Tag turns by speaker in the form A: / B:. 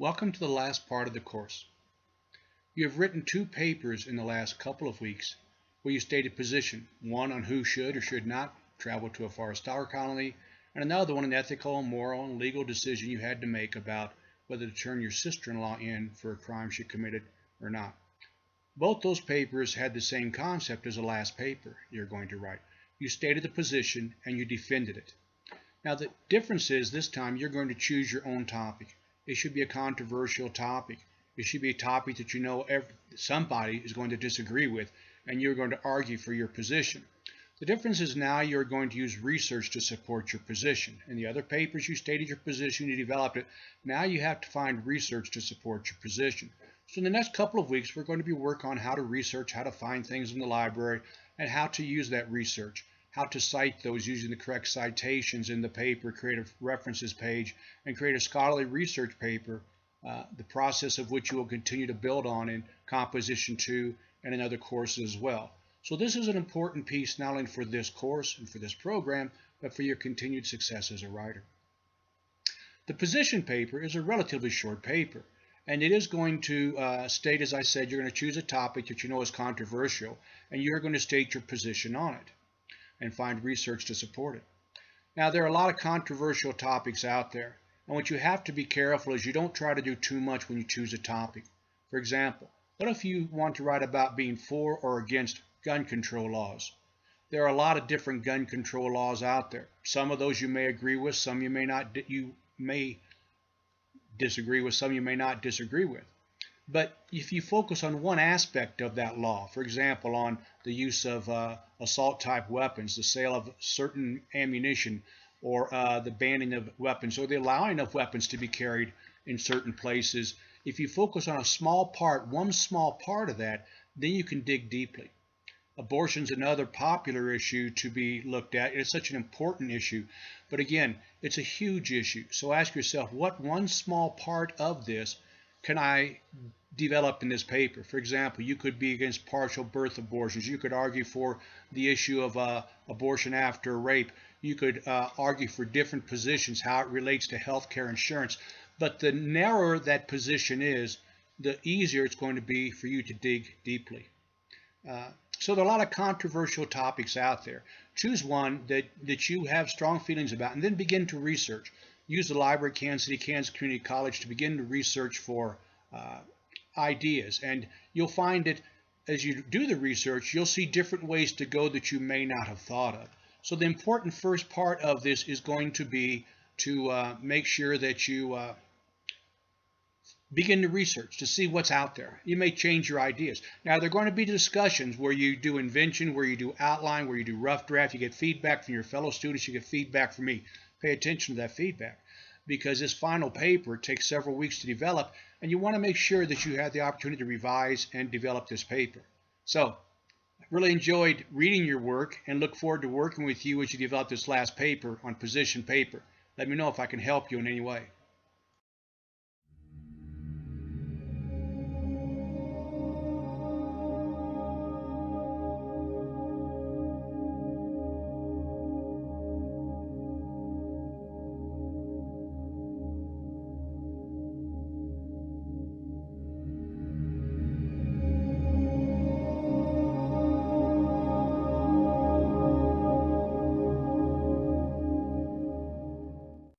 A: Welcome to the last part of the course. You have written two papers in the last couple of weeks where you stated position, one on who should or should not travel to a forest tower colony, and another one an ethical, moral, and legal decision you had to make about whether to turn your sister-in-law in for a crime she committed or not. Both those papers had the same concept as the last paper you're going to write. You stated the position and you defended it. Now the difference is this time you're going to choose your own topic. It should be a controversial topic. It should be a topic that you know somebody is going to disagree with, and you're going to argue for your position. The difference is now you're going to use research to support your position. In the other papers you stated your position, you developed it. Now you have to find research to support your position. So in the next couple of weeks we're going to be working on how to research, how to find things in the library, and how to use that research. How to cite those using the correct citations in the paper, create a references page, and create a scholarly research paper, the process of which you will continue to build on in Composition 2 and in other courses as well. So this is an important piece not only for this course and for this program, but for your continued success as a writer. The position paper is a relatively short paper, and it is going to state, as I said, you're going to choose a topic that you know is controversial, and you're going to state your position on it and find research to support it. Now, there are a lot of controversial topics out there, and what you have to be careful is you don't try to do too much when you choose a topic. For example, what if you want to write about being for or against gun control laws? There are a lot of different gun control laws out there. Some of those you may agree with, some you may not. You may disagree with, some you may not disagree with. But if you focus on one aspect of that law, for example, on the use of assault-type weapons, the sale of certain ammunition, or the banning of weapons, or the allowing of weapons to be carried in certain places, if you focus on a small part, one small part of that, then you can dig deeply. Abortion is another popular issue to be looked at. It's such an important issue. But again, it's a huge issue. So ask yourself, what one small part of this can I develop in this paper? For example, you could be against partial birth abortions. You could argue for the issue of abortion after rape. You could argue for different positions, how it relates to health care insurance. But the narrower that position is, the easier it's going to be for you to dig deeply. So there are a lot of controversial topics out there. Choose one that you have strong feelings about, and then begin to research. Use the library at Kansas City, Kansas Community College to begin to research for ideas. And you'll find that as you do the research, you'll see different ways to go that you may not have thought of. So the important first part of this is going to be to make sure that you begin to research to see what's out there. You may change your ideas. Now, there are going to be discussions where you do invention, where you do outline, where you do rough draft. You get feedback from your fellow students. You get feedback from me. Pay attention to that feedback, because this final paper takes several weeks to develop, and you want to make sure that you have the opportunity to revise and develop this paper. So I really enjoyed reading your work and look forward to working with you as you develop this last paper on position paper. Let me know if I can help you in any way.